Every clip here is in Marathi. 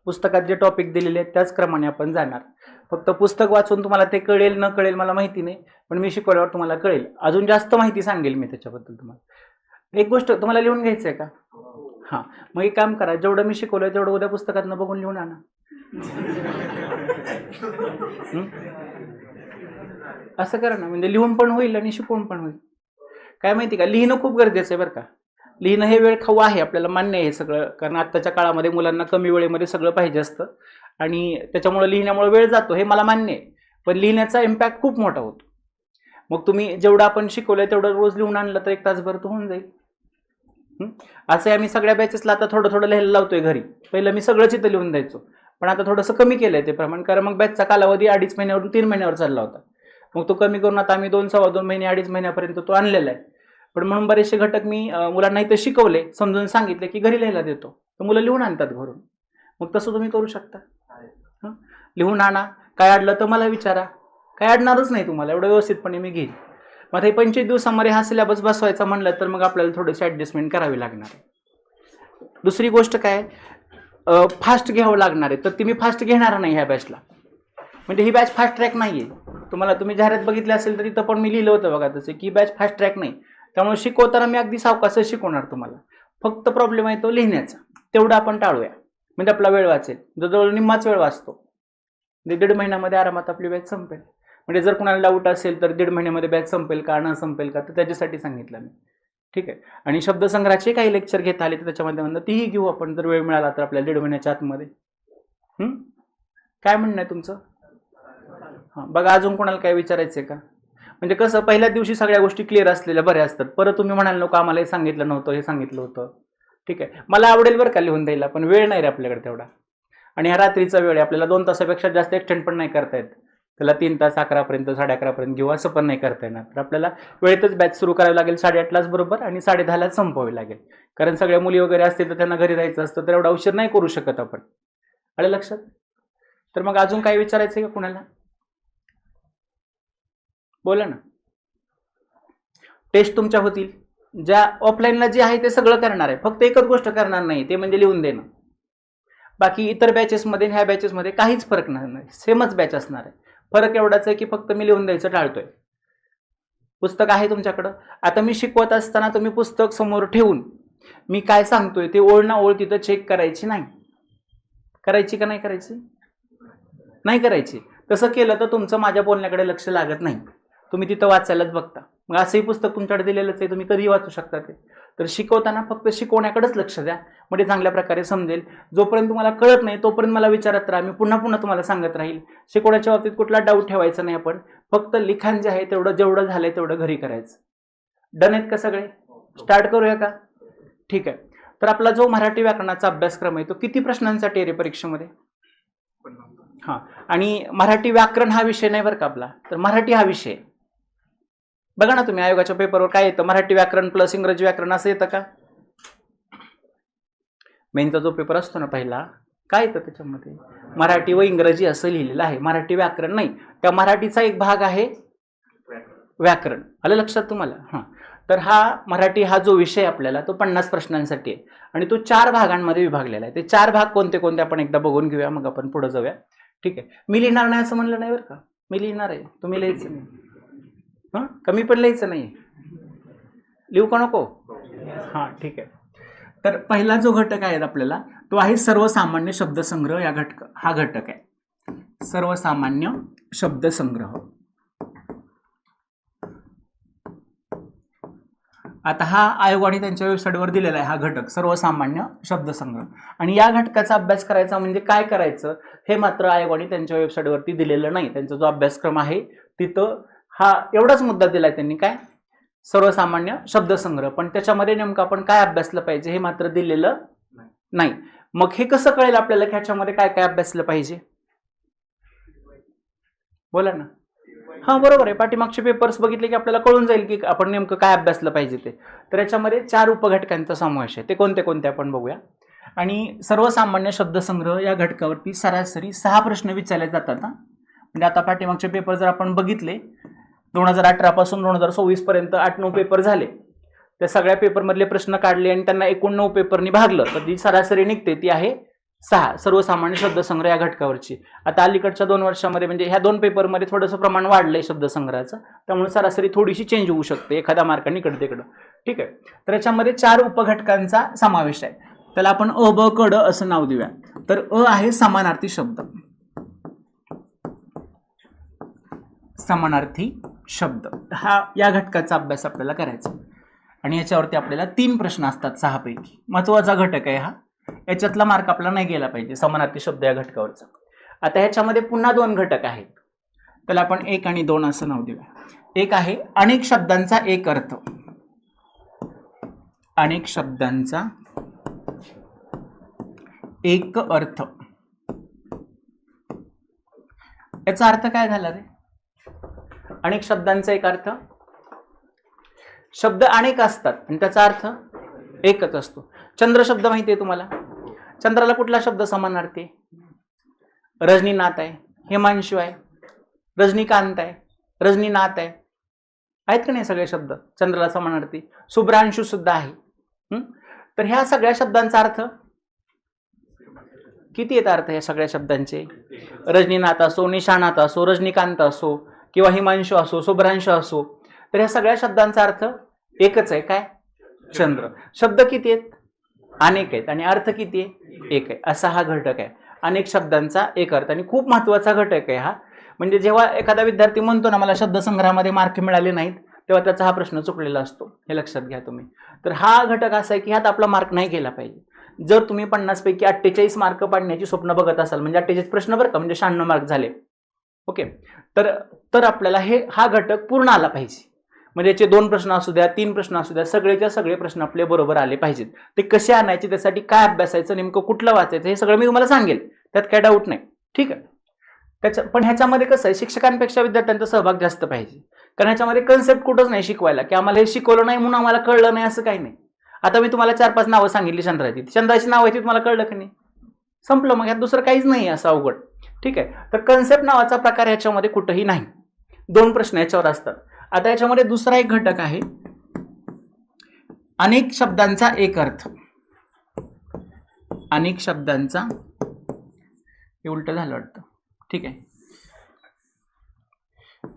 पुस्तकात जे टॉपिक दिलेले आहेत त्याच क्रमाने आपण जाणार. फक्त पुस्तक वाचून तुम्हाला ते कळेल न कळेल मला माहिती नाही, पण मी शिकवल्यावर तुम्हाला कळेल. अजून जास्त माहिती सांगेल मी त्याच्याबद्दल तुम्हाला. एक गोष्ट तुम्हाला लिहून घ्यायचं आहे का? हां, मग एक काम करा, जेवढं मी शिकवलं तेवढं उद्या पुस्तकातनं बघून लिहून आणा. असं करा ना, म्हणजे लिहून पण होईल आणि शिकवून पण होईल. काय माहिती का, लिहिणं खूप गरजेचं आहे बरं का. लिहिणं हे वेळ खाऊ आहे, आपल्याला मान्य आहे हे सगळं, कारण आत्ताच्या काळामध्ये मुलांना कमी वेळेमध्ये सगळं पाहिजे असतं आणि त्याच्यामुळे लिहिण्यामुळे वेळ जातो, हे मला मान्य आहे. पण लिहिण्याचा इम्पॅक्ट खूप मोठा होतो. मग तुम्ही जेवढं आपण शिकवलंय तेवढं रोज लिहून आणलं तर 1 तासभर तो होऊन जाईल. असं आम्ही सगळ्या बॅचेसला आता थोडं थोडं लिहायला लावतोय घरी. पहिलं मी सगळंच इथं लिहून द्यायचो, पण आता थोडंसं कमी केलंय ते प्रमाण, कारण मग बॅचचा कालावधी 2.5 महिन्यावरून 3 महिन्यावर चालला होता. मग तो कमी करून आता आम्ही 2 सव्वा 2 महिने 2.5 महिन्यापर्यंत तो आणलेला आहे. पण म्हणून बरेचसे घटक मी मुलांना इथं शिकवले, समजून सांगितले की घरी लिहायला देतो, तर मुलं लिहून आणतात घरून. मग तसं तुम्ही करू शकता. लिहून आणा, काय अडलं तर मला विचारा, काय अडणारच नाही तुम्हाला, एवढं व्यवस्थितपणे मी घेईन. मग हे 25 दिवसामध्ये हा सिलेबस बसवायचा म्हणलं तर मग आपल्याला थोडीशी ॲडजस्टमेंट करावी लागणार. दुसरी गोष्ट काय, फास्ट घ्यावं लागणार आहे, तर ती मी फास्ट घेणार नाही ह्या बॅचला. म्हणजे ही बॅच फास्ट ट्रॅक नाही आहे. तुम्ही जाहिरात बघितली असेल तर तिथं पण मी लिहिलं होतं बघा तसं की बॅच फास्ट ट्रॅक नाही. त्यामुळे शिकवताना मी अगदी सावकाशच शिकवणार तुम्हाला. फक्त प्रॉब्लेम आहे तो लिहिण्याचा, तेवढं आपण टाळूया, म्हणजे आपला वेळ वाचेल. जवळजवळ निम्माच वेळ वाचतो. म्हणजे 1.5 महिन्यामध्ये आरामात आपली बॅच संपेल. म्हणजे जर कुणाला डाऊट असेल तर 1.5 महिन्यामध्ये बॅच संपेल का न संपेल का, तर त्याच्यासाठी सांगितलं मी. ठीक आहे. आणि शब्दसंग्रहाचे काही लेक्चर घेता आले तर त्याच्यामध्ये तीही घेऊ आपण, जर वेळ मिळाला तर आपल्याला 1.5 महिन्याच्या आतमध्ये. काय म्हणणं आहे तुमचं? हां, बघा अजून कोणाला काय विचारायचं आहे का? म्हणजे कसं, पहिल्या दिवशी सगळ्या गोष्टी क्लिअर असलेल्या बऱ्या असतात, परत तुम्ही म्हणाल नको आम्हाला हे सांगितलं नव्हतं, हे सांगितलं होतं. ठीक आहे, मला आवडेल बरं का लिहून द्यायला, पण वेळ नाही रे आपल्याकडे तेवढा. आणि हा रात्रीचा वेळ आहे, आपल्याला 2 तासापेक्षा जास्त एक्सटेंड पण नाही करता येत. त्याला 3 तास 11पर्यंत 11:30पर्यंत घेऊ असं पण नाही करता येणार. तर आपल्याला वेळेतच बॅच सुरू करावी लागेल, 8:30लाच बरोबर, आणि 10:30लाच संपवावी लागेल. कारण सगळ्या मुली वगैरे असतील तर त्यांना घरी जायचं असतं, तर एवढा उशीर नाही करू शकत आपण. आलं लक्षात? तर मग अजून काय विचारायचं आहे का कुणाला? बोला ना. टेस्ट तुमच्या होतील, ज्या ऑफलाईनला जे आहे ते सगळं करणार आहे, फक्त एकच गोष्ट करणार नाही, ते म्हणजे लिहून देणं. बाकी इतर बॅचेसमध्ये ह्या बॅचेसमध्ये काहीच फरक नाही, सेमच बॅच असणार आहे. फरक एवढाच आहे की फक्त मी लिहून द्यायचं टाळतोय. पुस्तक आहे तुमच्याकडं, आता मी शिकवत असताना तुम्ही पुस्तक समोर ठेवून मी काय सांगतोय ते ओळ ना ओळ तिथं चेक करायची नाही. करायची का नाही करायची? नाही करायची. तसं केलं तर तुमचं माझ्या बोलण्याकडे लक्ष लागत नाही, तुम्ही तिथं वाचायलाच बघता. मग असंही पुस्तक तुमच्याकडे दिलेलंच आहे, तुम्ही कधी वाचू शकता ते. तर शिकवताना फक्त शिकवण्याकडेच लक्ष द्या, म्हणजे चांगल्या प्रकारे समजेल. जोपर्यंत तुम्हाला कळत नाही तोपर्यंत मला विचारत राहा, मी पुन्हा पुन्हा तुम्हाला सांगत राहील. शिकवण्याच्या बाबतीत कुठला डाऊट ठेवायचा नाही आपण. फक्त लिखाण जे आहे तेवढं, जेवढं झालंय तेवढं घरी करायचं. डन आहेत का सगळे? स्टार्ट करूया का? ठीक आहे. तर आपला जो मराठी व्याकरणाचा अभ्यासक्रम आहे तो किती प्रश्नांसाठी आहे रे परीक्षेमध्ये? हां, आणि मराठी व्याकरण हा विषय नाही बरं का आपला, तर मराठी हा विषय. बघा ना तुम्ही आयोगाच्या पेपरवर काय येतं, मराठी व्याकरण प्लस इंग्रजी व्याकरण असं येतं का? मेनचा जो पेपर असतो ना पहिला, काय येतं त्याच्यामध्ये? मराठी व इंग्रजी असं लिहिलेलं आहे, मराठी व्याकरण नाही. त्या मराठीचा एक भाग आहे व्याकरण. आलं लक्षात तुम्हाला? हां, तर हा मराठी हा जो विषय आपल्याला तो 50 प्रश्नांसाठी आहे आणि तो 4 भागांमध्ये विभागलेला आहे. ते 4 भाग कोणते कोणते आपण एकदा बघून घेऊया, मग आपण पुढे जाऊया. ठीक आहे. मी लिहिणार नाही असं म्हणलं नाही बरं का, मी लिहिणार आहे, तुम्ही लिहायचं नाही. कमी पण लिहायचं नाही, लिहू का नको? हां, ठीक आहे. तर पहिला जो घटक आहे आपल्याला तो आहे सर्वसामान्य शब्दसंग्रह. हा घटक आहे सर्वसामान्य शब्दसंग्रह. आता हा आयोगाने त्यांच्या वेबसाईटवर दिलेला आहे हा घटक सर्वसामान्य शब्दसंग्रह. आणि या घटकाचा अभ्यास करायचा म्हणजे काय करायचं हे मात्र आयोगाने त्यांच्या वेबसाईटवरती दिलेलं नाही. त्यांचा जो अभ्यासक्रम आहे तिथं हा एवढाच मुद्दा दिलाय त्यांनी, काय? सर्वसामान्य शब्दसंग्रह. पण त्याच्यामध्ये नेमकं आपण काय अभ्यासलं पाहिजे हे मात्र दिलेलं नाही. मग हे कसं कळेल आपल्याला की ह्याच्यामध्ये काय काय अभ्यासलं पाहिजे? बोला ना. हां, बरोबर आहे. पाठीमागचे पेपर्स बघितले की आपल्याला कळून जाईल की आपण नेमकं काय अभ्यासलं पाहिजे ते. तर याच्यामध्ये 4 उपघटकांचा समावेश आहे. ते कोणते कोणते आपण बघूया. आणि सर्वसामान्य शब्दसंग्रह या घटकावरती सरासरी 6 प्रश्न विचारले जातात. म्हणजे आता पाठीमागचे पेपर जर आपण बघितले 2018 पासून 2024 पर्यंत 8-9 पेपर झाले, त्या सगळ्या पेपरमधले प्रश्न काढले आणि त्यांना एकूण 9 पेपरनी भागलं तर जी सरासरी निघते ती आहे 6 सर्वसामान्य शब्दसंग्रह या घटकावरची. आता अलीकडच्या 2 वर्षामध्ये म्हणजे ह्या 2 पेपरमध्ये थोडंसं प्रमाण वाढलंय शब्दसंग्रहाचं, त्यामुळे सरासरी थोडीशी चेंज होऊ शकते एखाद्या मार्काने इकडे तिकडं. ठीक आहे. तर याच्यामध्ये 4 उपघटकांचा समावेश आहे. त्याला आपण अ ब क ड असं नाव देऊया. तर अ आहे समानार्थी शब्द. समानार्थी शब्द हा या घटकाचा अभ्यास आपल्याला करायचा आणि याच्यावरती आपल्याला 3 प्रश्न असतात 6 पैकी. महत्वाचा घटक आहे हा. याच्यातला मार्क आपला नाही गेला पाहिजे समानार्थी शब्द या घटकावरचा. आता ह्याच्यामध्ये पुन्हा 2 घटक आहेत. त्याला आपण 1 आणि 2 असं नाव देऊया. एक आहे अनेक शब्दांचा एक अर्थ. अनेक शब्दांचा एक अर्थ. याचा अर्थ काय झाला रे? अनेक शब्दांचा एक अर्थ. शब्द अनेक असतात आणि त्याचा अर्थ एकच असतो. चंद्र शब्द माहिती आहे तुम्हाला? चंद्राला कुठला शब्द समानार्थी आहे? रजनीनाथ आहे, हिमांशू आहे, रजनीकांत आहे, रजनीनाथ आहे. आहेत का नाही सगळे शब्द चंद्राला समानार्थी? शुभ्रांशू सुद्धा आहे. तर ह्या सगळ्या शब्दांचा अर्थ किती येत अर्थ या सगळ्या शब्दांचे? रजनीनाथ असो, निशानाथ असो, रजनीकांत असो किंवा हिमांशू असो, शुभ्रांशू असो, तर ह्या सगळ्या शब्दांचा अर्थ एकच आहे. काय? चंद्र. शब्द किती आहेत? अनेक आहेत आणि अर्थ किती आहे? एक आहे. असा हा घटक आहे अनेक शब्दांचा एक अर्थ. आणि खूप महत्वाचा घटक आहे हा. म्हणजे जेव्हा एखादा विद्यार्थी म्हणतो ना मला शब्दसंग्रहामध्ये मार्क मिळाले नाहीत, तेव्हा त्याचा हा प्रश्न चुकलेला असतो. हे लक्षात घ्या तुम्ही. तर हा घटक असा आहे की ह्यात आपला मार्क नाही गेला पाहिजे. जर तुम्ही 50 पैकी 48 मार्क पाडण्याची स्वप्न बघत असाल, म्हणजे 48 प्रश्न बरं का, म्हणजे 96 मार्क झाले. ओके. तर आपल्याला हा घटक पूर्ण आला पाहिजे. म्हणजे याचे 2 प्रश्न असू द्या, 3 प्रश्न असू द्या, सगळेच्या सगळे प्रश्न आपले बरोबर आले पाहिजेत. ते कसे आणायचे, त्यासाठी काय अभ्यासायचं, नेमकं कुठलं वाचायचं, हे सगळं मी तुम्हाला सांगेल. त्यात काय डाऊट नाही. ठीक आहे. पण ह्याच्यामध्ये कसं आहे, शिक्षकांपेक्षा विद्यार्थ्यांचा सहभाग जास्त पाहिजे. कारण ह्याच्यामध्ये कन्सेप्ट कुठंच नाही शिकवायला की आम्हाला हे शिकवलं नाही म्हणून आम्हाला कळलं नाही, असं काही नाही. आता मी तुम्हाला 4-5 नावं सांगितली चंद्राची. चंद्राची नावं आहेत तुम्हाला कळलं की नाही? संपलं. मग यात दुसरं काहीच नाही असं अवघड. ठीक आहे. तर कन्सेप्ट नावाचा प्रकार ह्याच्यामध्ये कुठंही नाही. 2 प्रश्न याच्यावर असतात. आता याच्यामध्ये दुसरा एक घटक आहे अनेक शब्दांचा एक अर्थ. अनेक शब्दांचा, हे उलट झालं वाटतं. ठीक आहे.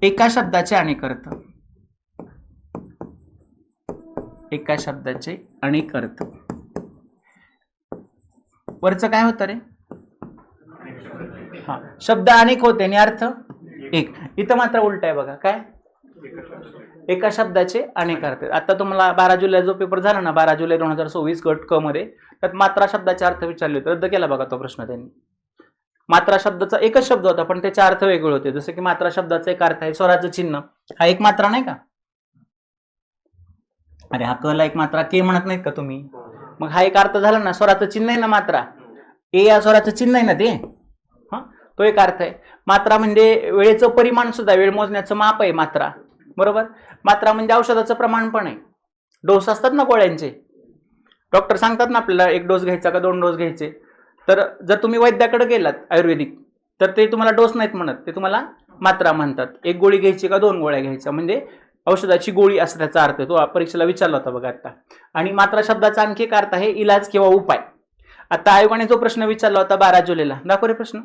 एका शब्दाचे अनेक अर्थ. एका शब्दाचे अनेक अर्थ. वरचं काय होतं रे? हा, शब्द अनेक होते आणि अर्थ एक. इथं मात्र उलट आहे बघा. काय? एका शब्दाचे अनेक अर्थ. आता तुम्हाला 12 जुलै जो पेपर झाला ना, 12 जुलै 2024 गट क मध्ये, त्यात मात्रा शब्दाचे अर्थ विचारले होते. रद्द केला बघा तो प्रश्न त्यांनी. मात्रा शब्दाचा एकच शब्द होता पण त्याचे अर्थ वेगळे होते. जसं की मात्रा शब्दाचा एक अर्थ आहे स्वराचं चिन्ह. हा एक मात्रा नाही का? अरे हा क ला एक मात्रा, के म्हणत नाहीत का तुम्ही? मग हा एक अर्थ झाला ना, स्वराचं चिन्ह आहे ना मात्रा. ए या स्वराचं चिन्ह आहे ना ते. हा, तो एक अर्थ आहे. मात्रा म्हणजे वेळेचं परिमाण सुद्धा, वेळ मोजण्याचं माप आहे मात्रा. बरोबर. मात्रा म्हणजे औषधाचं प्रमाण पण आहे. डोस असतात ना गोळ्यांचे, डॉक्टर सांगतात ना आपल्याला 1 डोस घ्यायचा का 2 डोस घ्यायचे. तर जर तुम्ही वैद्याकडे गेलात आयुर्वेदिक, तर ते तुम्हाला डोस नाहीत म्हणत, ते तुम्हाला मात्रा म्हणतात. 1 गोळी घ्यायची का 2 गोळ्या घ्यायच्या, म्हणजे औषधाची गोळी असं त्याचा अर्थ. तो परीक्षेला विचारला होता बघा आता. आणि मात्रा शब्दाचा आणखी एक अर्थ आहे इलाज किंवा उपाय. आता आयोगाने जो प्रश्न विचारला होता 12 जुलैला, दाखव रे प्रश्न.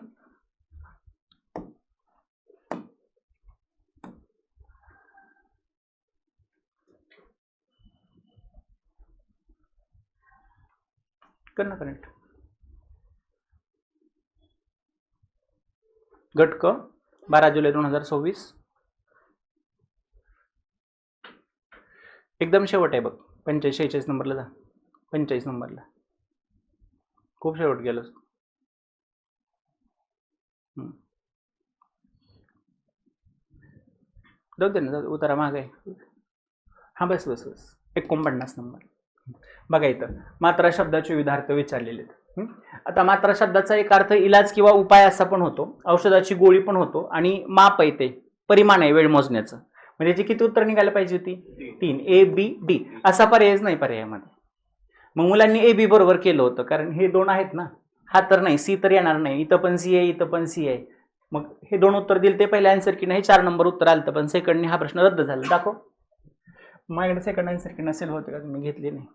कर ना कनेक्ट. गट क 12 जुलै 2024. एकदम शेवट आहे बघ. 45-46 नंबरला जा. 45 नंबरला. खूप शेवट गेलं. जाऊ दे ना, उतारा माग आहे. हा बस बस बस. 49 नंबर बघा. इथं मात्रा शब्दाचे विविध अर्थ विचारलेले आहेत. आता मात्रा शब्दाचा एक अर्थ इलाज किंवा उपाय असा पण होतो, औषधाची गोळी पण होतो, आणि माप आहे ते परिमाण आहे वेळ मोजण्याचं. म्हणजे याची किती उत्तर निघायला पाहिजे होती? 3. ए बी डी असा पर्यायच नाही पर्यायामध्ये. मग मुलांनी ए बी बरोबर केलं होतं, कारण हे 2 आहेत ना. हा तर नाही, सी तर येणार नाही. इथं पण सी आहे, इथं पण सी आहे. मग हे 2 उत्तर दिले ते पहिल्या आन्सर की नाही, 4 नंबर उत्तर आलं, पण सेकंडने हा प्रश्न रद्द झाला. दाखव. माझ्याकडे सेकंड आन्सर की नसेल होते का, तुम्ही घेतले नाही.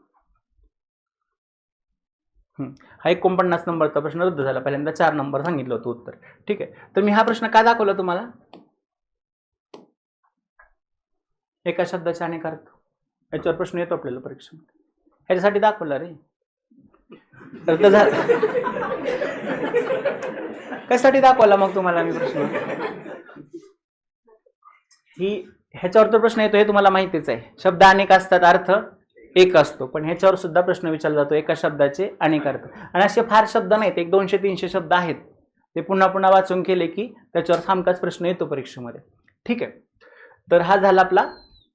हा 49 नंबरचा प्रश्न रद्द झाला. पहिल्यांदा 4 नंबर सांगितलं होतं उत्तर. ठीक आहे. तर मी हा प्रश्न का दाखवला तुम्हाला? एका शब्दाचे अनेक अर्थ, याच्यावर प्रश्न येतो आपल्याला परीक्षेत, ह्याच्यासाठी दाखवला रे. रद्द झाला कशासाठी दाखवला मग तुम्हाला मी प्रश्न? ह्याच्यावर तर प्रश्न येतो हे तुम्हाला माहितीच आहे. शब्द अनेक असतात, अर्थ एक असतो, पण ह्याच्यावर सुद्धा प्रश्न विचारला जातो एका शब्दाचे अनेक अर्थ. आणि असे फार शब्द नाहीत, एक 200-300 शब्द आहेत. ते पुन्हा पुन्हा वाचून केले की त्याच्यावर हमखास प्रश्न येतो परीक्षेमध्ये. ठीक आहे. तर हा झाला आपला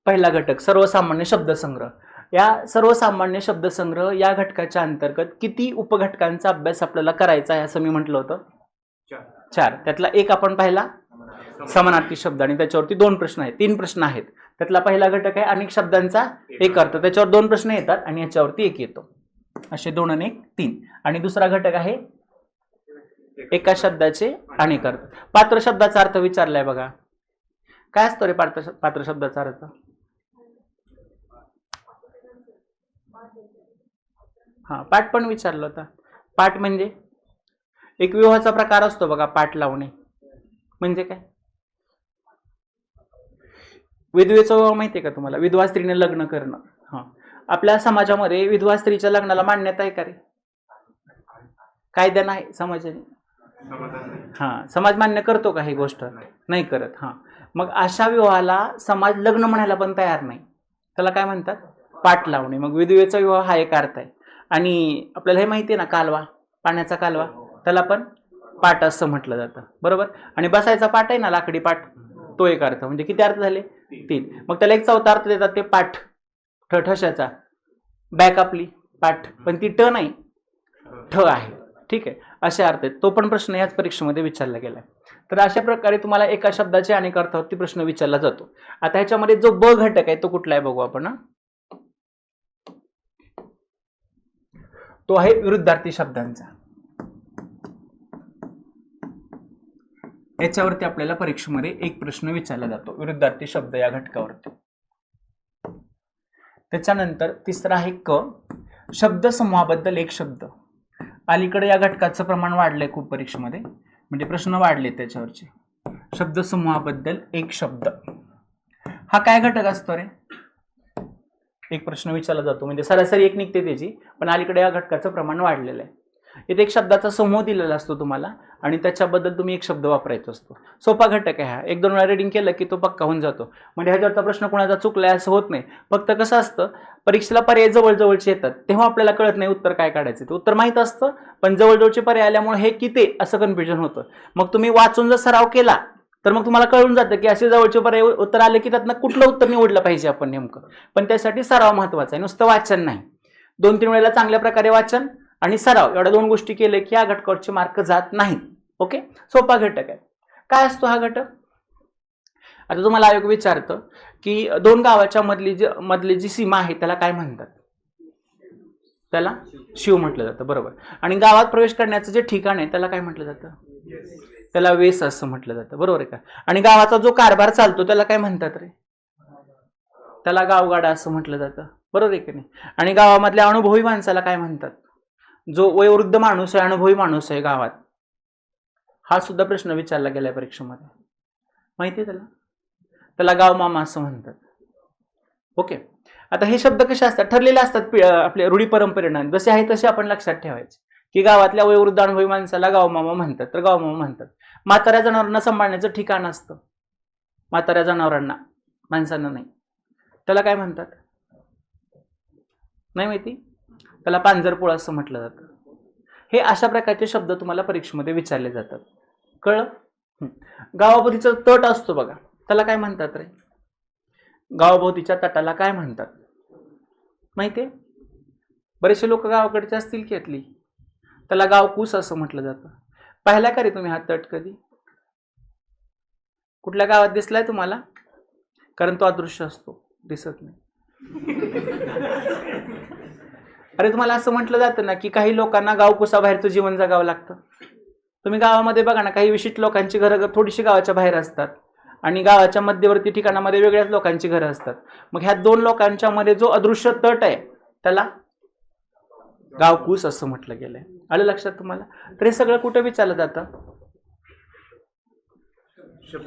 पहिला घटक, सर्वसामान्य शब्दसंग्रह. या सर्वसामान्य शब्दसंग्रह या घटकाच्या अंतर्गत किती उपघटकांचा अभ्यास आपल्याला करायचा आहे असं मी म्हटलं होतं? 4. त्यातला एक आपण पाहिला समानार्थी शब्द, आणि त्याच्यावरती 2 प्रश्न आहेत, 3 प्रश्न आहेत. त्यातला पहिला घटक आहे अनेक शब्दांचा एक अर्थ, त्याच्यावर 2 प्रश्न येतात आणि याच्यावरती एक येतो. असे 2 आणि 1 3. आणि दुसरा घटक आहे एका शब्दाचे अनेक अर्थ. पात्र शब्दाचा अर्थ विचारलाय बघा. काय असतो रे पात्र शब्दाचा अर्थ? हा, पाठ पण विचारलं होता. पाठ म्हणजे एक विवाहाचा प्रकार असतो बघा, पाठ लावणे म्हणजे काय? विधवेचा विवाह माहितीये का तुम्हाला? विधवा स्त्रीने लग्न करणं. हा, आपल्या समाजामध्ये विधवा स्त्रीच्या लग्नाला मान्यता आहे का रे? कायदा नाही, समाजाने. हा, समाज मान्य करतो का ही गोष्ट? नाही करत. हा, मग अशा विवाहाला समाज लग्न म्हणायला पण तयार नाही, त्याला काय म्हणतात? पाठ लावणे. मग विधवेचा विवाह हा एक अर्थ आहे. आणि आपल्याला हे माहिती आहे ना, कालवा, पाण्याचा कालवा, त्याला पण पाठ असं म्हटलं जातं, बरोबर. आणि बसायचा पाठ आहे ना, लाकडी पाठ, तो एक अर्थ. म्हणजे किती अर्थ झाले? 3. मग त्याला एक चौथा अर्थ देतात, ते पाठ, ठशाचा. बॅक आपली पाठ, पण ती ट नाही, ठ आहे. ठीक आहे, असे अर्थ आहेत. तो पण प्रश्न याच परीक्षेमध्ये विचारला गेलाय. तर अशा प्रकारे तुम्हाला एका शब्दाचे अनेक अर्थावरती प्रश्न विचारला जातो. आता ह्याच्यामध्ये जो ब घटक आहे तो कुठला आहे बघू आपण. तो आहे विरुद्धार्थी शब्दांचा. याच्यावरती आपल्याला परीक्षेमध्ये एक प्रश्न विचारला जातो, विरुद्धार्थी शब्द या घटकावरती. त्याच्यानंतर तिसरा आहे क, शब्द समूहाबद्दल एक शब्द. अलीकडे या घटकाचं प्रमाण वाढलंय खूप परीक्षेमध्ये, म्हणजे प्रश्न वाढले त्याच्यावरचे. शब्द समूहाबद्दल एक शब्द हा काय घटक असतो रे? एक प्रश्न विचारला जातो, म्हणजे सरासरी एक निघते त्याची, पण अलीकडे या घटकाचं प्रमाण वाढलेलं आहे. इथे एक शब्दाचा समूह दिलेला असतो तुम्हाला, आणि त्याच्याबद्दल तुम्ही एक शब्द वापरायचा असतो. सोपा घटक आहे हा, 1-2 वेळा रीडिंग केलं की तो पक्का होऊन जातो. म्हणजे ह्याच्यावरचा प्रश्न कोणाचा चुकलाय असं होत नाही. फक्त कसं असतं, परीक्षेला पर्याय जवळजवळचे येतात तेव्हा आपल्याला कळत नाही उत्तर काय काढायचं. ते उत्तर माहीत असतं, पण जवळजवळचे पर्याय आल्यामुळे हे किती असं कन्फ्युजन होतं. मग तुम्ही वाचून जर सराव केला तर मग तुम्हाला कळून जातं की असे जवळचे पर्याय उत्तर आले की त्यातनं कुठलं उत्तर निवडलं पाहिजे आपण नेमकं. पण त्यासाठी सराव महत्वाचा आहे, नुसतं वाचन नाही. 2-3 वेळेला चांगल्या प्रकारे वाचन आणि सराव, एवढ्या 2 गोष्टी केल्या की या घटकावरचे मार्क जात नाहीत. ओके, सोपा घटक आहे. काय असतो हा घटक? आता तुम्हाला आयोग विचारतं की 2 गावाच्या मधली जी सीमा आहे त्याला काय म्हणतात? त्याला शिव म्हटलं जातं, बरोबर. आणि गावात प्रवेश करण्याचं जे ठिकाण आहे त्याला काय म्हटलं जातं? त्याला वेस असं म्हटलं जातं, बरोबर आहे का. आणि गावाचा जो कारभार चालतो त्याला काय म्हणतात रे? त्याला गावगाडा असं म्हटलं जातं, बरोबर आहे की नाही. आणि गावामधल्या अनुभवी माणसाला काय म्हणतात? जो वयोवृद्ध माणूस आहे, अनुभवी माणूस आहे गावात, हा सुद्धा प्रश्न विचारला गेलाय परीक्षेमध्ये, माहिती आहे त्याला? त्याला गाव मामा असं म्हणतात. ओके, आता हे शब्द कसे असतात? ठरलेले असतात आपल्या रूढी परंपरेनं, जसे आहे तसे आपण लक्षात ठेवायचे. की गावातल्या वयोवृद्ध अनुभवी माणसाला गाव मामा म्हणतात, तर गाव मामा म्हणतात. म्हाताऱ्या जनावरांना सांभाळण्याचं ठिकाण असतं, म्हाताऱ्या जनावरांना, माणसांना नाही, त्याला काय म्हणतात? नाही माहिती? त्याला पांजरपोळ असं म्हटलं जातं. हे अशा प्रकारचे शब्द तुम्हाला परीक्षेमध्ये विचारले जातात, कळलं? गावाभोवतीचा तट असतो बघा, त्याला काय म्हणतात रे? गावाभोवतीच्या तटाला काय म्हणतात माहितीये? बरेचसे लोक गावाकडचे असतील की यातली, त्याला गावकूस असं म्हटलं जातं. पाहिला का रे तुम्ही हा तट कधी? कुठल्या गावात दिसलाय तुम्हाला? कारण तो अदृश्य असतो, दिसत नाही. अरे तुम्हाला असं म्हटलं जातं ना की काही लोकांना गावकुसाबाहेरचं जीवन जगावं लागतं. तुम्ही गावामध्ये बघा ना, काही विशिष्ट लोकांची घरं थोडीशी गावाच्या बाहेर असतात आणि गावाच्या मध्यवर्ती ठिकाणामध्ये वेगळ्याच लोकांची घरं असतात. मग ह्या 2 लोकांच्या मध्ये जो अदृश्य तट आहे त्याला गावकूस असं म्हटलं गेलंय. आलं लक्षात तुम्हाला? तर हे सगळं कुठं विचारलं जातं?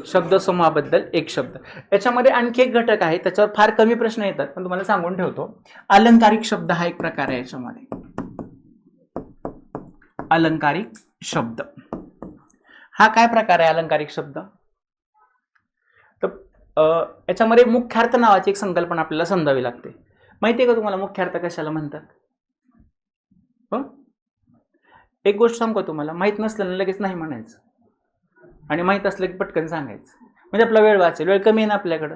शब्दसमूहाबद्दल एक शब्द. याच्यामध्ये आणखी एक घटक आहे, त्याच्यावर फार कमी प्रश्न येतात, पण तुम्हाला सांगून ठेवतो. अलंकारिक शब्द हा एक प्रकार आहे याच्यामध्ये. अलंकारिक शब्द हा काय प्रकार आहे? अलंकारिक शब्द तर याच्यामध्ये मुख्यार्थ नावाची एक संकल्पना आपल्याला समजावी लागते. माहिती आहे का तुम्हाला मुख्यार्थ कशाला म्हणतात? एक गोष्ट सांगू तुम्हाला, माहित नसल्यानं लगेच नाही म्हणायचं आणि माहित असलं की पटकन सांगायचं, म्हणजे आपला वेळ वाचेल. वेळ कमी आहे ना आपल्याकडं.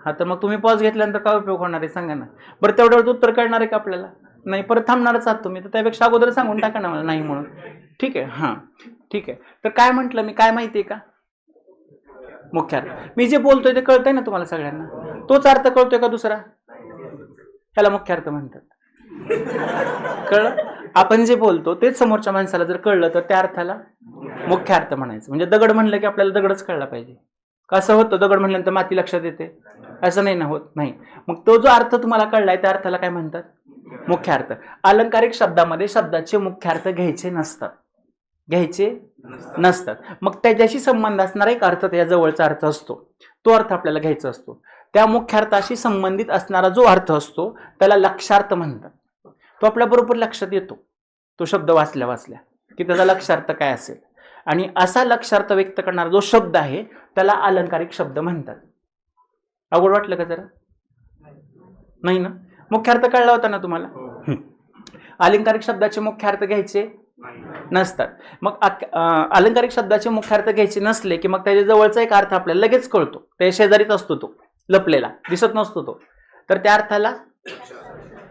हा, तर मग तुम्ही पॉज घेतल्यानंतर काय उपयोग होणार आहे सांगा ना बरं. तेवढ्यावर उत्तर कळणार आहे का आपल्याला? नाही. परत थांबणारच आहात तुम्ही, तर त्यापेक्षा अगोदर सांगून टाका ना मला नाही म्हणून. ठीक आहे, हां ठीक आहे. तर काय म्हटलं मी, काय माहिती आहे का? मुख्यार्थ. मी जे बोलतोय ते कळतंय ना तुम्हाला सगळ्यांना? तोच अर्थ कळतोय का दुसरा? त्याला मुख्यार्थ म्हणतात. कळलं? आपण जे बोलतो तेच समोरच्या माणसाला जर कळलं तर त्या अर्थाला मुख्यार्थ म्हणायचं. म्हणजे दगड म्हणलं की आपल्याला दगडच कळला पाहिजे. कसं होतं? दगड म्हणल्यानंतर माती लक्षात येते असं नाही ना होत? नाही. मग तो जो अर्थ तुम्हाला कळलाय त्या अर्थाला काय म्हणतात? मुख्यार्थ. अलंकारिक शब्दामध्ये शब्दाचे मुख्यार्थ घ्यायचे नसतात. मग त्याच्याशी संबंध असणारा एक अर्थ, त्या जवळचा अर्थ असतो, तो अर्थ आपल्याला घ्यायचा असतो. त्या मुख्यार्थाशी संबंधित असणारा जो अर्थ असतो त्याला लक्षार्थ म्हणतात. तो आपल्या बरोबर लक्षात येतो, तो शब्द वाचल्या की त्याचा लक्षार्थ काय असेल. आणि असा लक्षार्थ व्यक्त करणारा जो शब्द आहे त्याला अलंकारिक शब्द म्हणतात. अवघड वाटलं का जरा? नाही ना? मुख्यार्थ कळला होता ना तुम्हाला? अलंकारिक शब्दाचे मुख्यार्थ घ्यायचे नसतात. मग अलंकारिक शब्दाचे मुख्यार्थ घ्यायचे नसले की मग त्याच्या जवळचा एक अर्थ आपल्याला लगेच कळतो. त्या शेजारीच असतो, तो लपलेला दिसत नसतो तो. तर त्या अर्थाला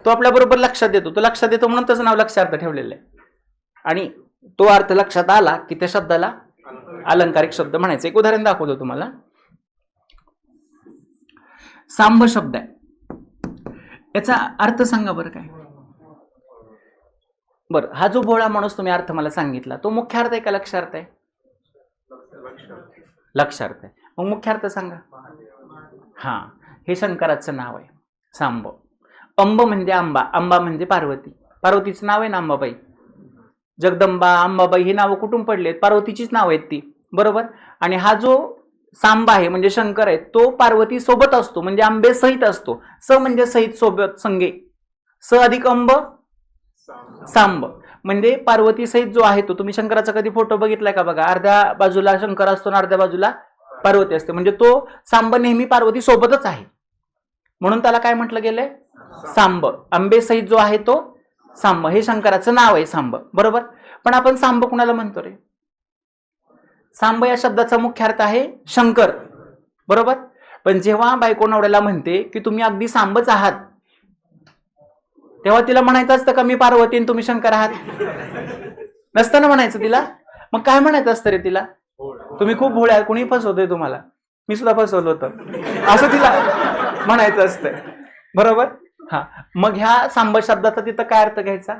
तो आपल्या बरोबर लक्षात येतो. तो लक्षात येतो म्हणून त्याचं नाव लक्षार्थ ठेवलेलं आहे. आणि तो अर्थ लक्षात आला की त्या शब्दाला अलंकारिक शब्द म्हणायचं. एक उदाहरण दाखवतो तुम्हाला. सांब शब्द आहे, याचा अर्थ सांगा बरं काय? बरं, हा जो भोळा माणूस तुम्ही अर्थ मला सांगितला तो मुख्यार्थ आहे का लक्षार्थ आहे? लक्षार्थ आहे. मग मुख्यार्थ सांगा. हा, हे शंकराचं नाव आहे सांब. अंब म्हणजे आंबा, आंबा म्हणजे पार्वती. पार्वतीचं नाव आहे ना अंबाबाई. जगदंबा, अंबाबाई ही नावं कुठून पडलेत? पार्वतीचीच नाव आहेत ती, बरोबर. आणि हा जो सांबा आहे म्हणजे शंकर आहे, तो पार्वती सोबत असतो, म्हणजे आंबे सहित असतो. स म्हणजे सहित, सोबत, संगे. स अधिक अंब सांब, म्हणजे पार्वती सहित जो आहे तो. तुम्ही शंकराचा कधी फोटो बघितलाय का? बघा, अर्ध्या बाजूला शंकर असतो आणि अर्ध्या बाजूला पार्वती असते. म्हणजे तो सांब नेहमी पार्वती सोबतच आहे, म्हणून त्याला काय म्हटलं गेलंय? सांब. आंबे सहित जो आहे तो सांब. हे शंकराचं नाव आहे सांब, बरोबर. पण आपण सांब कुणाला म्हणतो रे? सांब या शब्दाचा मुख्य अर्थ आहे शंकर, बरोबर. पण जेव्हा बायको नवऱ्याला म्हणते की तुम्ही अगदी सांबच आहात, तेव्हा तिला म्हणायचं असतं का मी पार्वती आणि तुम्ही शंकर आहात? नसतं ना म्हणायचं तिला. मग काय म्हणायचं असतं रे तिला? तुम्ही खूप भोळे आहात, कुणी फसवतोय तुम्हाला, मी सुद्धा फसवलं होतं, असं तिला म्हणायचं असतं, बरोबर. हा, मग ह्या सांब शब्दाचा तिथं काय अर्थ घ्यायचा?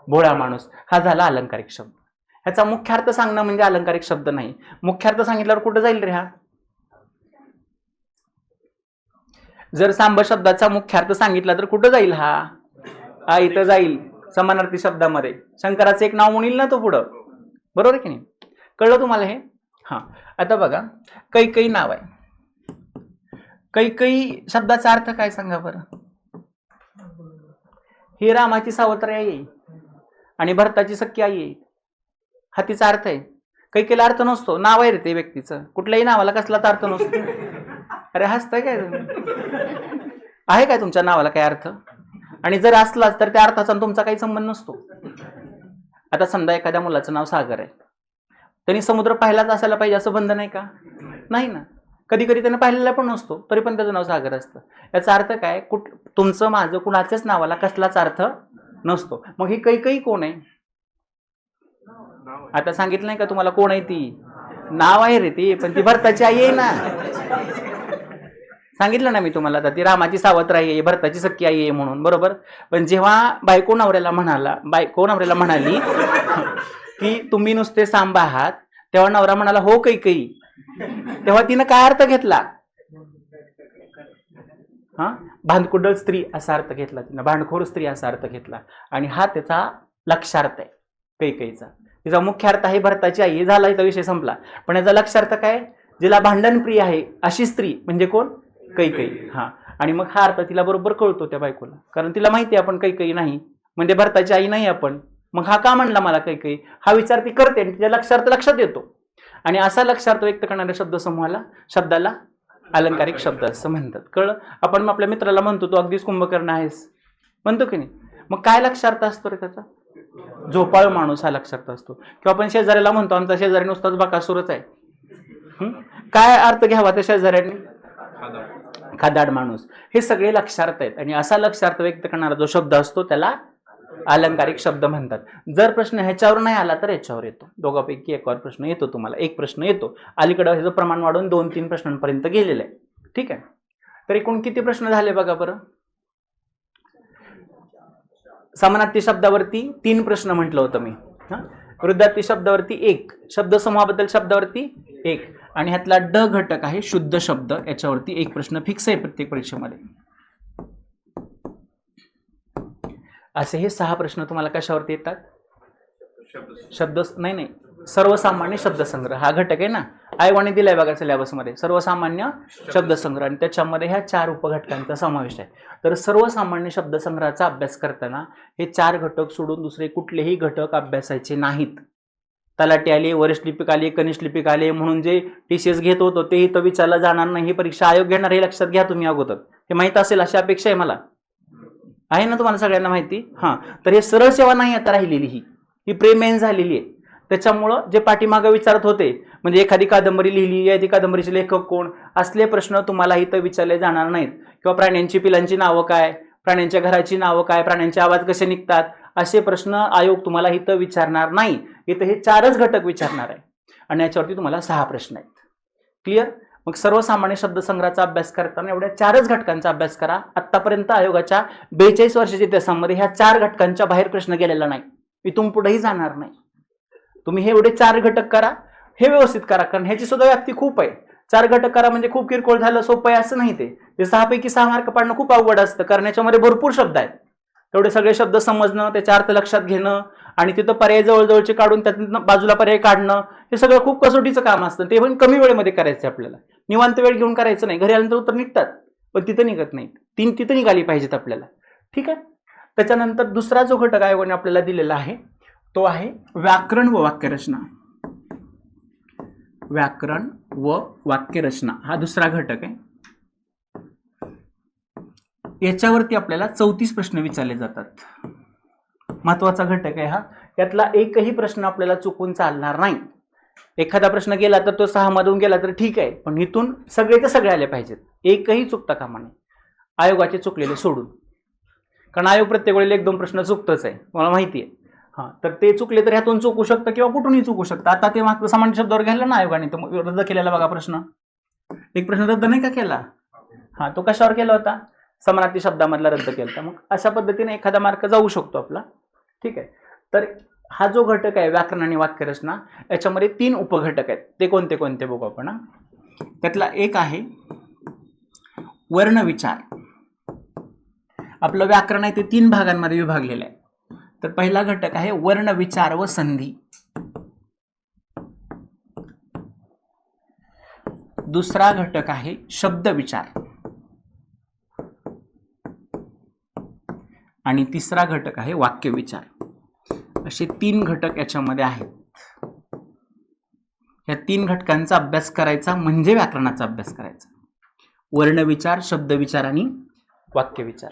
भोळा माणूस. हा झाला अलंकारिक शब्द. ह्याचा मुख्यार्थ सांगणं म्हणजे अलंकारिक शब्द नाही. मुख्यार्थ सांगितल्यावर कुठं जाईल रे हा? जर सांब शब्दाचा मुख्यार्थ सांगितला तर कुठं जाईल हा? हा इथं जाईल समानार्थी शब्दामध्ये. शंकराचं एक नाव म्हणील ना तो पुढं, बरोबर आहे की नाही? कळलं तुम्हाला हे? हा, आता बघा, कैकई नाव आहे. कैकई शब्दाचा अर्थ काय सांगा बरं? ही रामाची सावत्र आई आहे आणि भरताची सख्खी आई आहे, हा तिचा अर्थ आहे. कैकेला अर्थ नसतो, नाव आहे रे ते व्यक्तीचं, कुठल्याही नावाला कसलाच अर्थ नसतो. अरे हसताय काय तुम्ही? आहे काय तुमच्या नावाला काय अर्थ? आणि जर असलाच तर त्या अर्थाचा तुमचा काही संबंध नसतो. आता समजा एखाद्या मुलाचं नाव सागर आहे, त्यांनी समुद्र पाहिलाच असायला पाहिजे असं बंध नाही का? नाही ना. कधी कधी त्यानं पाहिलेला पण नसतो, तरी पण त्याचं नाव सागर असतं. याचा अर्थ काय? तुमचं माझं कुणाच्याच नावाला कसलाच अर्थ नसतो. मग ही कैकई कोण आहे? आता सांगितलं नाही का तुम्हाला कोण आहे ती? नाव आहे रे ती, पण ती भरताची आई आहे ना. सांगितलं ना मी तुम्हाला, आता ती रामाची सावत्र आई आहे, भरताची सख्खी आई आहे म्हणून, बरोबर. पण जेव्हा बायको नवऱ्याला म्हणाली की तुम्ही नुसते सांब आहात, तेव्हा नवरा म्हणाला हो कैकई. तेव्हा तिनं काय अर्थ घेतला? हां, भांडकुदळ स्त्री असा अर्थ घेतला तिनं, भांडखोर स्त्री असा अर्थ घेतला. आणि हा त्याचा लक्षार्थ आहे कैकेयीचा. तिचा मुख्य अर्थ आहे भरताची आई, झाला इथं विषय संपला. पण याचा लक्षार्थ काय, जिला भांडणप्रिय आहे अशी स्त्री म्हणजे कोण, कैकेयी. हां, आणि मग हा अर्थ तिला बरोबर कळतो त्या बायकोला, कारण तिला माहिती आहे आपण कैकेयी नाही, म्हणजे भरताची आई नाही आपण. मग हा का म्हणला मला कैकेयी, हा विचार ती करते आणि तिच्या लक्षार्थ लक्षात येतो. आणि असा लक्षार्थ व्यक्त करणाऱ्या शब्दसमूहाला शब्दाला अलंकारिक शब्द असं म्हणतात. कळलं. आपण आपल्या मित्राला म्हणतो तू अगदीच कुंभकर्ण आहेस, म्हणतो की नाही. मग काय लक्षार्थ असतो रे त्याचा, झोपाळू माणूस हा लक्षार्थ असतो. किंवा आपण शेजाऱ्याला म्हणतो आमचा शेजारी नुसताच बकासूरच आहे, काय अर्थ घ्यावा त्या शेजाऱ्यांनी, खादाड माणूस. हे सगळे लक्षार्थ आहेत. आणि असा लक्षार्थ व्यक्त करणारा जो शब्द असतो त्याला अलंकारिक शब्द म्हणतात. जर प्रश्न ह्याच्यावर नाही आला तर याच्यावर येतो, दोघांपैकी एकावर प्रश्न येतो. तुम्हाला एक प्रश्न येतो. अलीकडे ह्याचं प्रमाण वाढून 2-3 प्रश्नांपर्यंत गेलेलं आहे. ठीक आहे. तर एकूण किती प्रश्न झाले बघा बरं. समानार्थी शब्दावरती 3 प्रश्न म्हटलं होतं मी. वृद्धार्थी शब्दावरती 1, शब्दसमूहाबद्दल शब्दावरती 1, आणि ह्यातला ड घटक आहे शुद्ध शब्द, याच्यावरती 1 प्रश्न फिक्स आहे प्रत्येक परीक्षेमध्ये. असे हे 6 प्रश्न तुम्हाला कशावरती येतात, शब्द नाही, सर्वसामान्य शब्दसंग्रह हा घटक आहे ना, आयोगाने दिलाय बघा सिलेबसमध्ये, सर्वसामान्य शब्दसंग्रह. आणि त्याच्यामध्ये ह्या 4 उपघटकांचा समावेश आहे. तर सर्वसामान्य शब्दसंग्रहाचा अभ्यास करताना हे 4 घटक सोडून दुसरे कुठलेही घटक अभ्यासायचे नाहीत. तलाठी आले, वरिष्ठ लिपिक आले, कनिष्ठ लिपिक आले म्हणून जे TCS घेत होतो ते इथं विचारलं जाणार नाही, ही परीक्षा आयोग घेणार, हे लक्षात घ्या तुम्ही अगोदर. हे माहीत असेल अशी अपेक्षा आहे मला, आहे ना तुम्हाला सगळ्यांना माहिती. हां, तर हे सरळ सेवा नाही आता राहिलेली, ही प्रेमेन झालेली आहे. त्याच्यामुळं जे पाठीमागं विचारत होते, म्हणजे एखादी कादंबरी लिहिली आहे, ती कादंबरीचे लेखक कोण, असले प्रश्न तुम्हाला इथं विचारले जाणार नाहीत. किंवा प्राण्यांची पिलांची नावं काय, प्राण्यांच्या घराची नावं काय, प्राण्यांचे आवाज कसे निघतात, असे प्रश्न आयोग तुम्हाला इथं विचारणार नाही. इथं हे 4च घटक विचारणार आहे आणि याच्यावरती तुम्हाला 6 प्रश्न आहेत. क्लिअर. मग सर्वसामान्य शब्दसंग्रहाचा अभ्यास करताना एवढ्या 4च घटकांचा अभ्यास करा. आतापर्यंत आयोगाच्या 42 वर्षाच्या इतिहासामध्ये ह्या 4 घटकांच्या बाहेर प्रश्न गेलेला नाही, इथून पुढेही जाणार नाही. तुम्ही हे एवढे 4 घटक करा, हे व्यवस्थित करा, कारण ह्याची सुद्धा व्याप्ती खूप आहे. 4 घटक करा म्हणजे खूप किरकोळ झालं, सोपं आहे असं नाही. ते 6 पैकी 6 मार्क पाडणं खूप अवघड असतं, कारण याच्यामध्ये भरपूर शब्द आहेत. तेवढे सगळे शब्द समजणं, त्याचा अर्थ लक्षात घेणं आणि तिथं पर्याय जवळजवळचे काढून त्यातून बाजूला पर्याय काढणं, हे सगळं खूप कसोटीचं काम असतं. ते पण कमी वेळेमध्ये करायचं आपल्याला, निवांत वेळ घेऊन करायचं नाही. घरी आल्यानंतर उत्तर निघतात पण तिथं निघत नाहीत, 3 तिथं निघाली पाहिजेत आपल्याला. ठीक आहे. त्याच्यानंतर दुसरा जो घटक आयोगाने आपल्याला दिलेला आहे तो आहे व्याकरण व वाक्यरचना. व्याकरण व वाक्यरचना हा दुसरा घटक आहे. याच्यावरती आपल्याला 34 प्रश्न विचारले जातात. महत्वाचा घटक आहे हा. यातला एकही प्रश्न आपल्याला चुकून चालणार नाही. एखादा प्रश्न गेला तर तो 6 मधून गेला तर ठीक आहे, पण इथून सगळे ते सगळे आले पाहिजेत, एकही चुकता कामा नये, आयोगाचे चुकलेले सोडून. कारण आयोग प्रत्येक वेळेला 1-2 प्रश्न चुकतच आहे, मला माहिती आहे. हां, तर ते चुकले तर ह्यातून चुकू शकतं किंवा कुठूनही चुकू शकतं. आता ते सामान्य शब्दावर घ्यायला ना आयोगाने, तर रद्द केलेला बघा प्रश्न. एक प्रश्न रद्द नाही का केला, हां, तो कशावर केला होता, समानार्थी शब्दामधला रद्द केला. मग अशा पद्धतीने एखादा मार्क जाऊ शकतो आपला. ठीक आहे. तर हा जो घटक आहे व्याकरण आणि वाक्यरचना, याच्यामध्ये 3 उपघटक आहेत. ते कोणते कोणते बघू आपण. त्यातला एक आहे वर्णविचार. आपलं व्याकरण आहे ते 3 भागांमध्ये विभागलेलं आहे. तर पहिला घटक आहे वर्णविचार व संधी. दुसरा घटक आहे शब्दविचार आणि तिसरा घटक आहे वाक्यविचार. असे 3 घटक याच्यामध्ये आहेत. या 3 घटकांचा अभ्यास करायचा म्हणजे व्याकरणाचा अभ्यास करायचा. वर्णविचार, शब्दविचार आणि वाक्यविचार.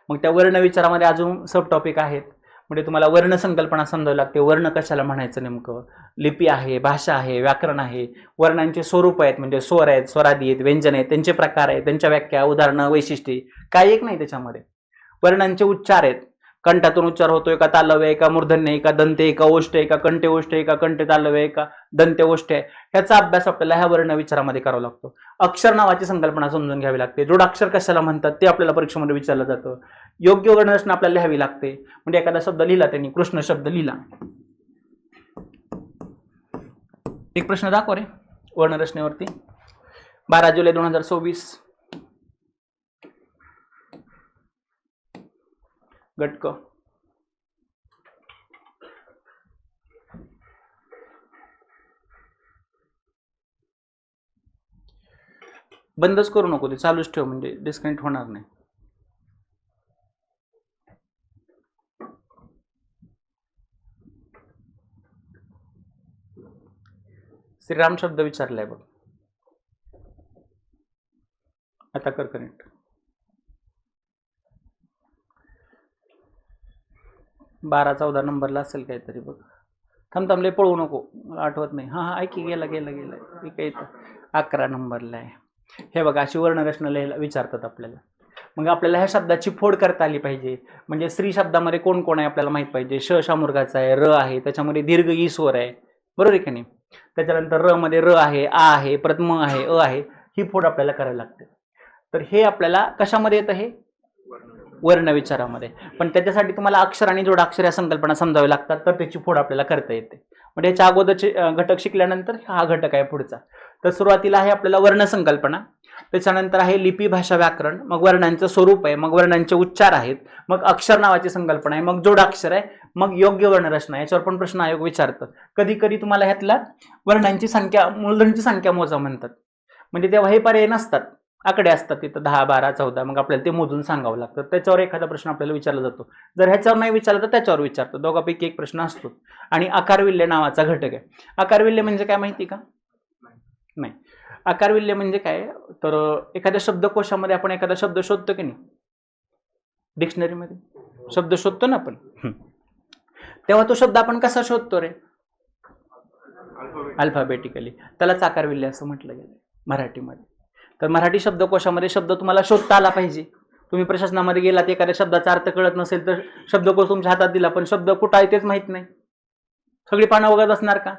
मग त्या वर्णविचारामध्ये अजून सब टॉपिक आहेत. म्हणजे तुम्हाला वर्ण संकल्पना समजावी लागते. वर्ण कशाला म्हणायचं नेमकं, लिपी आहे, भाषा आहे, व्याकरण आहे, वर्णांचे स्वरूप आहेत, म्हणजे स्वर आहेत, स्वरादी आहेत, व्यंजन आहेत, त्यांचे प्रकार आहेत, त्यांच्या व्याख्या, उदाहरणं, वैशिष्ट्ये, काही एक नाही त्याच्यामध्ये. वर्णांचे उच्चार आहेत, कंठातून उच्चार होतोय का तालव्य आहे का मूर्धन्य आहे का दंते आहे का ओष्ठ आहे का कंठे ओष्ठ आहे का कंठे तालव्य आहे का दंते ओष्ठ आहे, ह्याचा अभ्यास आपल्याला ह्या वर्ण विचारामध्ये करावा लागतो. अक्षर नावाची संकल्पना समजून घ्यावी लागते. जोडाक्षर कशाला म्हणतात ते आपल्याला परीक्षेमध्ये विचारलं जातं. योग्य वर्णरचना आपल्याला लिहावी लागते. म्हणजे एखादा शब्द लिहिला त्यांनी, कृष्ण शब्द लिहिला, एक प्रश्न दाखव रे वर्णरचनेवरती. 12 जुलै 2024. गट क. बंदच करू नको, ते चालूच ठेव म्हणजे डिस्कनेक्ट होणार नाही. श्रीराम शब्द विचारलाय बघ, आता कर कनेक्ट. बारा 14 नंबरला असेल काहीतरी बघ. थांबले पळू नको, मला आठवत नाही. हां हां ऐकी, गेला गेला गेला ठीक आहे. 11 नंबरला आहे. हे बघा, अशी वर्णरचना लिहायला विचारतात आपल्याला. मग आपल्याला ह्या शब्दाची फोड करता आली पाहिजे. म्हणजे स्त्री शब्दामध्ये कोण कोण आहे आपल्याला माहित पाहिजे. श शामुर्गाचा आहे, र आहे, त्याच्यामध्ये दीर्घ ई स्वर आहे, बरोबर आहे की नाही. त्याच्यानंतर र मध्ये र आहे, आ आहे, परत म आहे, अ आहे. ही फोड आपल्याला करावी लागते. तर हे आपल्याला कशामध्ये येतं, हे वर्ण विचारामध्ये. पण त्याच्यासाठी तुम्हाला अक्षर आणि जोडाक्षर या संकल्पना समजाव्या लागतात, तर त्याची फोड आपल्याला करता येते. म्हणजे याच्या अगोदरचे घटक शिकल्यानंतर हा घटक आहे पुढचा. तर सुरुवातीला आहे आपल्याला वर्ण संकल्पना, त्याच्यानंतर आहे लिपी भाषा व्याकरण, मग वर्णांचं स्वरूप आहे, मग वर्णांचे उच्चार आहेत, मग अक्षर नावाची संकल्पना आहे, मग जोडाक्षर आहे, मग योग्य वर्णरचना. याच्यावर पण प्रश्न आयोग विचारतं. कधी कधी तुम्हाला ह्यातला वर्णांची संख्या, मूलधनची संख्या मोजा म्हणतात. म्हणजे तेव्हा हे पर्याय नसतात, आकडे असतात तिथं 10 12 14, मग आपल्याला ते मोजून सांगावं लागतं. त्याच्यावर एखादा प्रश्न आपल्याला विचारला जातो. जर ह्याच्यावर नाही विचारला तर त्याच्यावर विचारतो, दोघांपैकी एक प्रश्न असतो. आणि आकारविल्य नावाचा घटक आहे. आकारविल्य म्हणजे काय माहिती का? नाही. आकारविल्य म्हणजे काय, तर एखाद्या शब्दकोशामध्ये आपण एखादा शब्द शोधतो की नाही, डिक्शनरीमध्ये शब्द शोधतो ना आपण, तेव्हा तो शब्द आपण कसा शोधतो रे? अल्फाबेटिकली. त्यालाच आकारविल्य असं म्हटलं गेलं मराठीमध्ये. तर मराठी शब्दकोशामध्ये शब्द तुम्हाला शोधता आला पाहिजे. तुम्ही प्रशासनामध्ये गेलात, एखाद्या शब्दाचा अर्थ कळत नसेल तर शब्दकोश तुमच्या हातात दिला, पण शब्द कुठं आहे तेच माहित नाही, सगळी पानं वगैरे असणार का?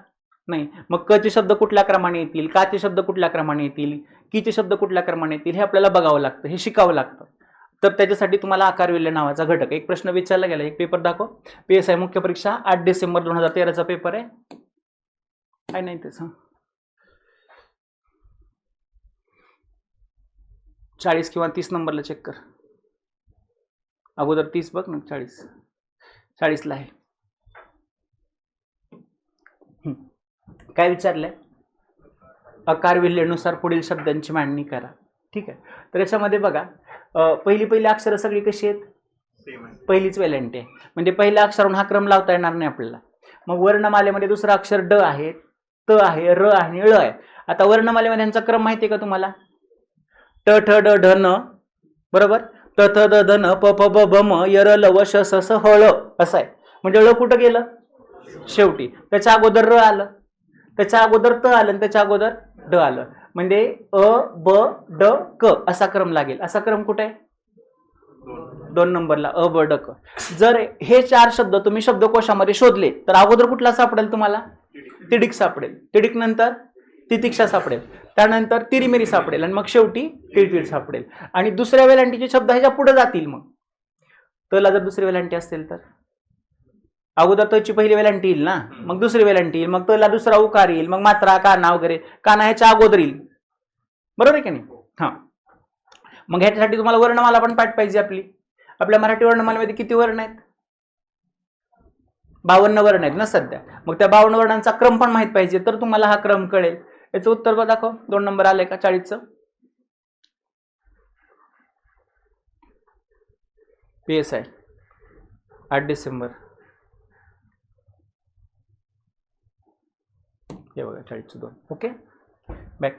नाही. मग क चे शब्द कुठल्या क्रमाने येतील, का चे शब्द कुठल्या क्रमाने येतील, की चे शब्द कुठल्या क्रमाने येतील, हे आपल्याला बघावं लागतं, हे शिकावं लागतं. तर त्याच्यासाठी तुम्हाला आकारविल्य नावाचा घटक. एक प्रश्न विचारला गेला, एक पेपर दाखव. PSI मुख्य परीक्षा 8 डिसेंबर 2013चा पेपर आहे. काय नाही तेच, 40 किंवा 30 नंबरला चेक कर. अगोदर 30 बघ ना, 40 ला आहे. काय विचारलंय? आकारविल्यनुसार पुढील शब्दांची मांडणी करा. ठीक आहे. तर याच्यामध्ये बघा, पहिली अक्षरं सगळी कशी आहेत? पहिलीच वेलांटी आहे. म्हणजे पहिल्या अक्षरावरून हा क्रम लावता येणार नाही आपल्याला. मग वर्णमालेमध्ये दुसरं अक्षर ड आहे, त आहे, र आणि ळ आहे. आता वर्णमालेमध्ये यांचा क्रम माहिती आहे का तुम्हाला? ट ठ ड ढ न, बरोबर, त थ द ध न, प फ ब भ म, य र ल व श स स ह ळ असं आहे. म्हणजे ळ कुठं गेलं? शेवटी. त्याच्या अगोदर र आलं, त्याच्या अगोदर त आलं, आणि त्याच्या अगोदर ड आलं. म्हणजे अ ब ड क असा क्रम लागेल. असा क्रम कुठे आहे? 2 नंबरला, अ ब ड क. जर हे 4 शब्द तुम्ही शब्दकोशामध्ये शोधले तर अगोदर कुठला सापडेल तुम्हाला? तिडिक सापडेल. तिडिक नंतर तितिक्षा सापडेल, त्यानंतर तिरीमिरी सापडेल, आणि मग शेवटी टिळटिळ सापडेल. आणि दुसऱ्या वेलांटीचे शब्द ह्याच्या पुढे जातील. मग तला जर दुसरी वेलांटी असेल तर अगोदर तची पहिली वेलांटी येईल ना, मग दुसरी वेलांटी येईल, मग तला दुसरा उकार येईल, मग मात्रा, काना वगैरे. काना ह्याच्या अगोदर येईल, बरोबर आहे की नाही? हा. मग ह्याच्यासाठी तुम्हाला वर्णमाला पण पाठ पाहिजे आपली. आपल्या मराठी वर्णमालेमध्ये किती वर्ण आहेत? 52 वर्ण आहेत ना सध्या. मग त्या 52 वर्णांचा क्रम पण माहित पाहिजे, तर तुम्हाला हा क्रम कळेल. याचं उत्तर दाखव. 2 नंबर आलंय का 40चं? PSI 8 डिसेंबर. हे बघा 40चं 2. Okay, back.